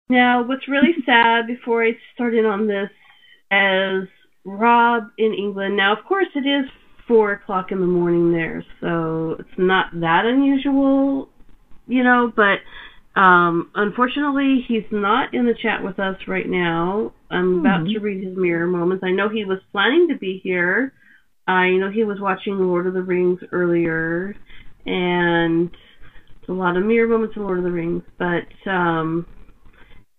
Now, what's really sad before I start in on this is Rob in England. Now, of course, it is 4 o'clock in the morning there, so it's not that unusual, but unfortunately, he's not in the chat with us right now. I'm about to read his mirror moments. I know he was planning to be here. I know he was watching Lord of the Rings earlier, and it's a lot of mirror moments in Lord of the Rings, but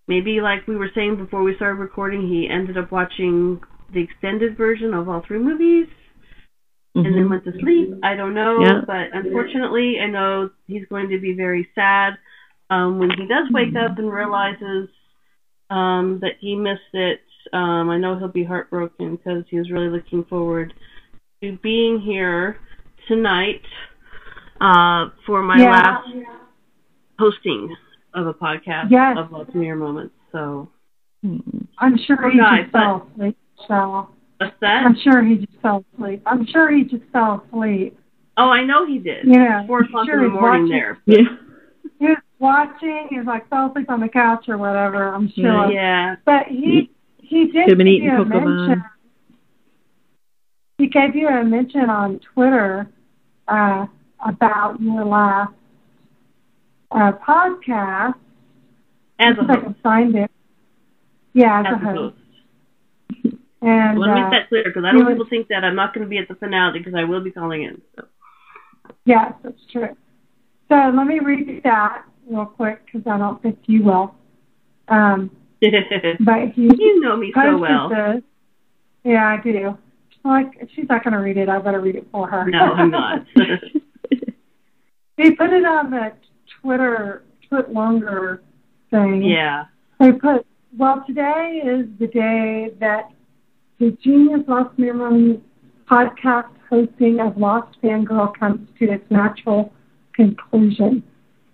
maybe like we were saying before we started recording, he ended up watching the extended version of all 3 movies and then went to sleep. I don't know, but unfortunately, I know he's going to be very sad when he does wake up and realizes that he missed it. I know he'll be heartbroken because he was really looking forward to being here tonight for my last hosting of a podcast of Lost Mirror Moments. So I'm sure he just fell asleep. So what's that? I'm sure he just fell asleep. Oh, I know he did. Yeah, 4 o'clock in the morning there. Yeah. He was watching. He was like fell asleep on the couch or whatever. I'm sure. Yeah. But he did give you a mention. He gave you a mention on Twitter about your last podcast. As a host. I can find it. Yeah, as a host. And let me make that clear, because I don't want people to think that I'm not going to be at the finale, because I will be calling in. So. Yes, that's true. So let me read that real quick, because I don't think you will. But you know me so well. Yeah, I do. Like, she's not going to read it. I better read it for her. No, I'm not. He put it on the Twitter longer thing. Yeah. They put, well, today is the day that the Genius Lost Memories podcast hosting of Lost Fangirl comes to its natural conclusion.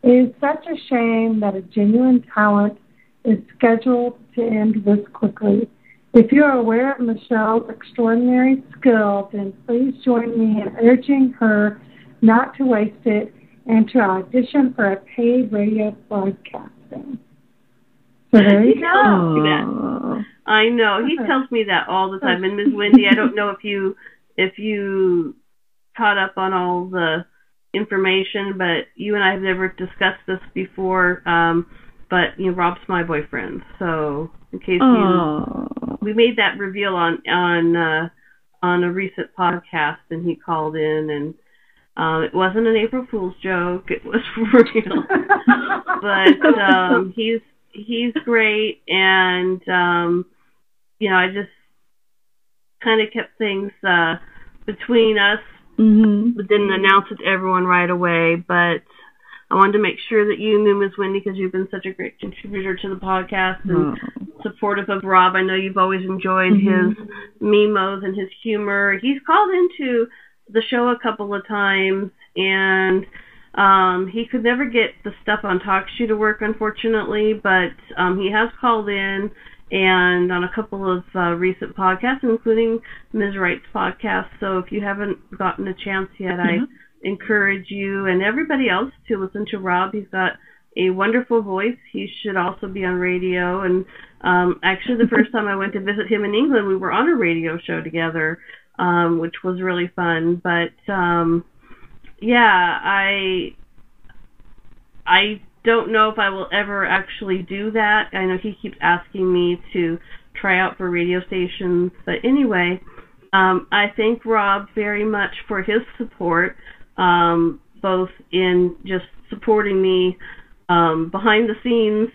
It is such a shame that a genuine talent is scheduled to end this quickly. If you are aware of Michelle's extraordinary skill, then please join me in urging her not to waste it and to audition for a paid radio broadcasting. So there you go. I know. He tells me that all the time. And Ms. Wendy, I don't know if you caught up on all the information, but you and I have never discussed this before. But Rob's my boyfriend. So in case we made that reveal on a recent podcast, and he called in, and it wasn't an April Fool's joke. It was for real. But he's great, and I just kind of kept things between us, but didn't announce it to everyone right away. But I wanted to make sure that you knew, Ms. Wendy, because you've been such a great contributor to the podcast and supportive of Rob. I know you've always enjoyed his MiMo's and his humor. He's called into the show a couple of times, and he could never get the stuff on TalkShoe to work, unfortunately, but he has called in and on a couple of recent podcasts, including Ms. Wright's podcast. So if you haven't gotten a chance yet, I encourage you and everybody else to listen to Rob. He's got a wonderful voice. He should also be on radio. And actually, the first time I went to visit him in England, we were on a radio show together, which was really fun. But I don't know if I will ever actually do that. I know he keeps asking me to try out for radio stations. But anyway, I thank Rob very much for his support, both in just supporting me behind the scenes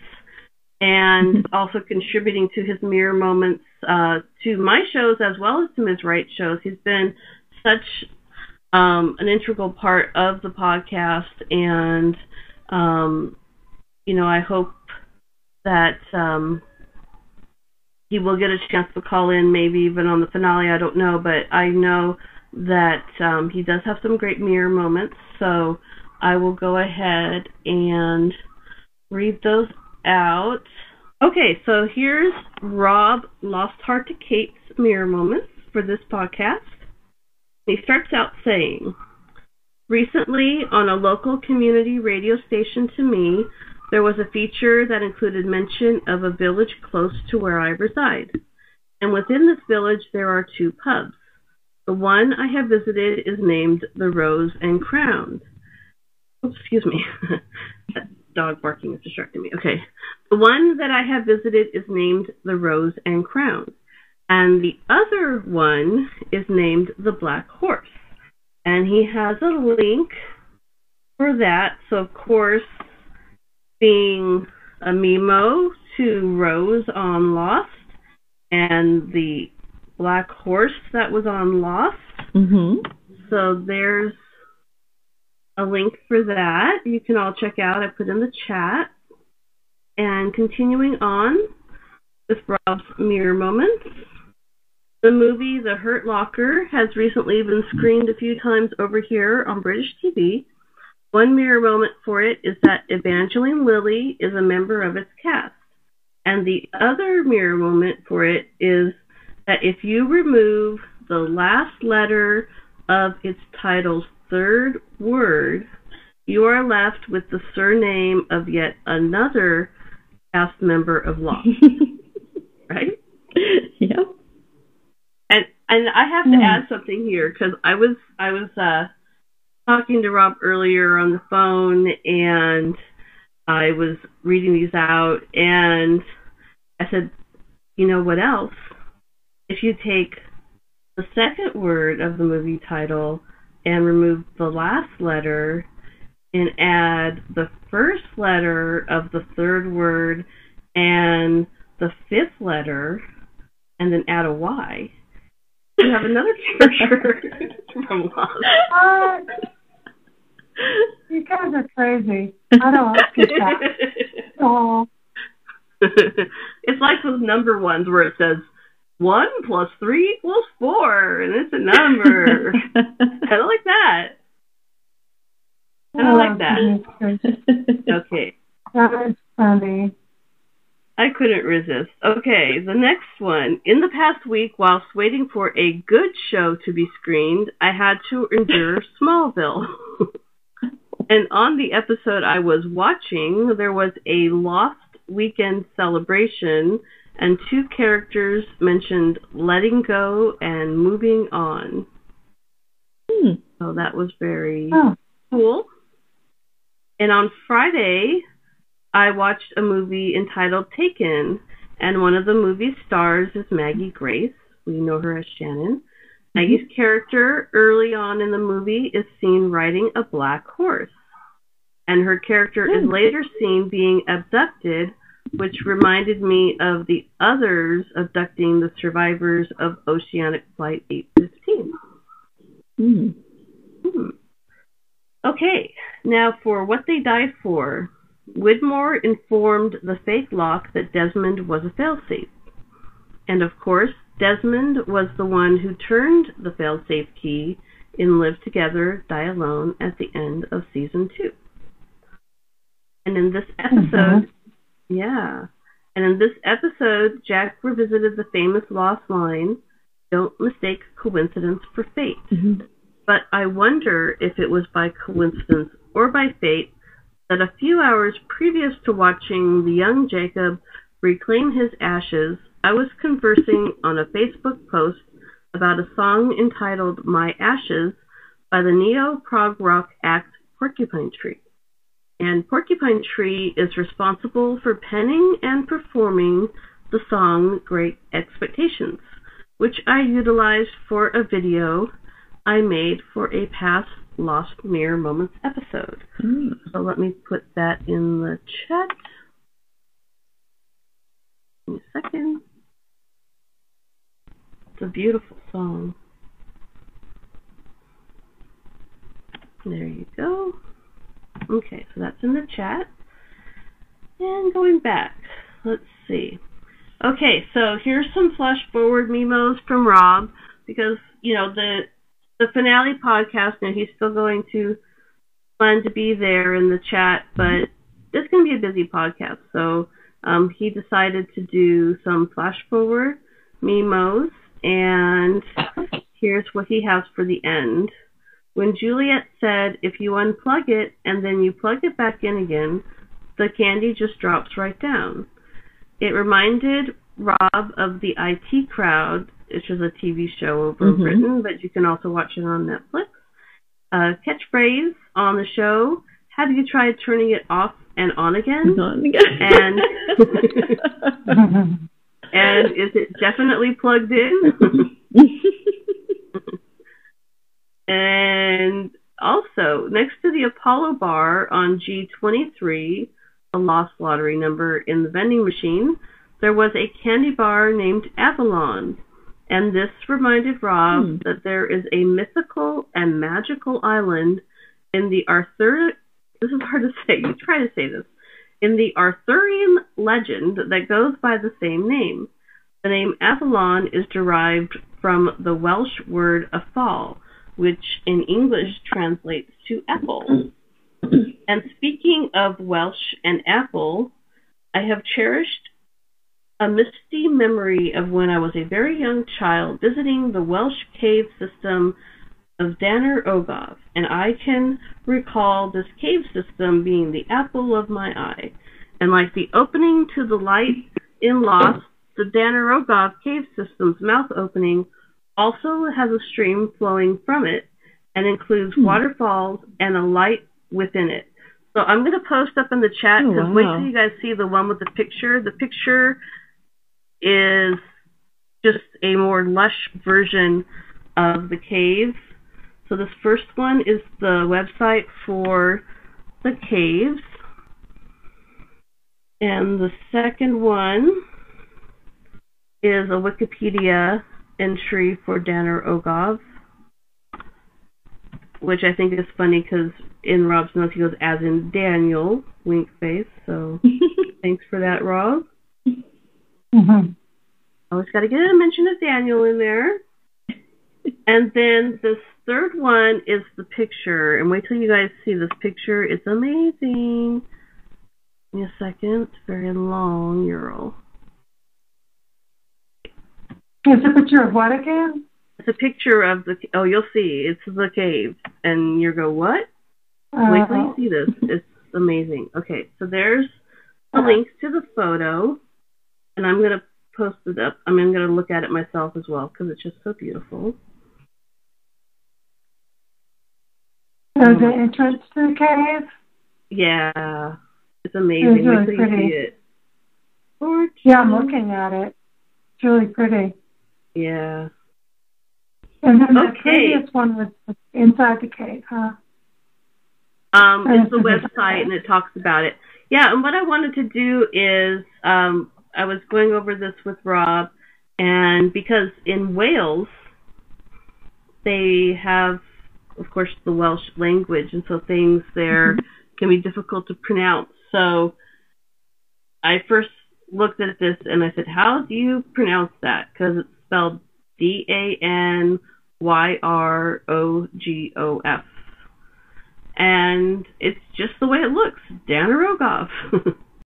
and also contributing to his mirror moments to my shows as well as to Ms. Wright's shows. He's been such an integral part of the podcast, and I hope that he will get a chance to call in, maybe even on the finale. I don't know, but I know that he does have some great mirror moments, so I will go ahead and read those out. Okay, so here's Rob Lost Heart to Kate's mirror moments for this podcast. He starts out saying, recently on a local community radio station to me, There was a feature that included mention of a village close to where I reside. And within this village there are 2 pubs. The one I have visited is named the Rose and Crown. Oops, excuse me. That dog barking is distracting me. Okay. The one that I have visited is named the Rose and Crown. And the other one is named the Black Horse. And he has a link for that. So, of course, being a MiMo to Rose on Lost and the Black Horse that was on Lost. So there's a link for that. You can all check out. I put in the chat. And continuing on with Rob's Mirror Moments. The movie The Hurt Locker has recently been screened a few times over here on British TV. One mirror moment for it is that Evangeline Lilly is a member of its cast. And the other mirror moment for it is that if you remove the last letter of its title's 3rd word, you are left with the surname of yet another cast member of Lost. Right? Yeah. And I have to add something here, because I was talking to Rob earlier on the phone, and I was reading these out, and I said, you know what else? If you take the 2nd word of the movie title and remove the last letter and add the 1st letter of the 3rd word and the 5th letter and then add a Y, you have another character from Lost. You guys are crazy. I don't get that. Oh. It's like those number ones where it says 1 + 3 = 4, and it's a number. Kind of like that. Kind of like that. Okay. That is funny. I couldn't resist. Okay, the next one. In the past week, whilst waiting for a good show to be screened, I had to endure Smallville. And on the episode I was watching, there was a Lost weekend celebration, and 2 characters mentioned letting go and moving on. So that was very cool. And on Friday, I watched a movie entitled Taken, and one of the movie's stars is Maggie Grace. We know her as Shannon. Maggie's character early on in the movie is seen riding a black horse, and her character is later seen being abducted, which reminded me of the others abducting the survivors of Oceanic Flight 815. Okay, now for What They Died For. Widmore informed the fake Locke that Desmond was a failsafe. And of course, Desmond was the one who turned the failsafe key in Live Together, Die Alone at the end of Season 2. And in this episode, Jack revisited the famous Lost line, "Don't mistake coincidence for fate." But I wonder if it was by coincidence or by fate that a few hours previous to watching the young Jacob reclaim his ashes, I was conversing on a Facebook post about a song entitled My Ashes by the neo-prog rock act Porcupine Tree. And Porcupine Tree is responsible for penning and performing the song Great Expectations, which I utilized for a video I made for a past Lost Mirror Moments episode. So let me put that in the chat. Give me a second. It's a beautiful song. There you go. Okay, so that's in the chat. And going back, let's see. Okay, so here's some flash forward MiMo's from Rob, because, you know, the finale podcast, and he's still going to plan to be there in the chat, but it's going to be a busy podcast. So he decided to do some flash forward MiMo's, and here's what he has for the end. When Juliet said, "If you unplug it and then you plug it back in again, the candy just drops right down. It reminded Rob of the IT Crowd, which is a TV show over in Britain, but you can also watch it on Netflix. Catchphrase on the show, have you tried turning it off and on again? And and is it definitely plugged in? And also, next to the Apollo bar on G23, a lost lottery number in the vending machine, there was a candy bar named Avalon. And this reminded Rob that there is a mythical and magical island in the this is hard to say, you try to say this, in the Arthurian legend that goes by the same name. The name Avalon is derived from the Welsh word afal, which in English translates to apple. And speaking of Welsh and apple, I have cherished a misty memory of when I was a very young child visiting the Welsh cave system of Danar Ogof, and I can recall this cave system being the apple of my eye. And like the opening to the light in Lost, the Danar Ogof cave system's mouth opening also has a stream flowing from it and includes waterfalls and a light within it. So I'm going to post up in the chat, because wait till you guys see the one with the picture. The picture is just a more lush version of the cave. So this first one is the website for the caves. And the second one is a Wikipedia entry for Danar Ogof, which I think is funny because in Rob's notes he goes, as in Daniel, wink face. So thanks for that, Rob. Always got to get a mention of Daniel in there. And then this third one is the picture. And wait till you guys see this picture. It's amazing. Give me a second. It's very long, Ural. It's a picture of what again? It's a picture of the... Oh, you'll see. It's the cave. And you go, what? Wait till you see this. It's amazing. Okay, so there's a link to the photo. And I'm going to post it up. I'm going to look at it myself as well because it's just so beautiful. So the entrance to the cave? Yeah. It's amazing. It's really pretty. You see it. Yeah, I'm looking at it. It's really pretty. Yeah. And then the previous one was inside the cave, huh? It's the website and it talks about it. Yeah, and what I wanted to do is I was going over this with Rob, and because in Wales they have, of course, the Welsh language, and so things there can be difficult to pronounce. So I first looked at this and I said, how do you pronounce that? Because it's spelled Danyrogf. And it's just the way it looks, Danar Ogof.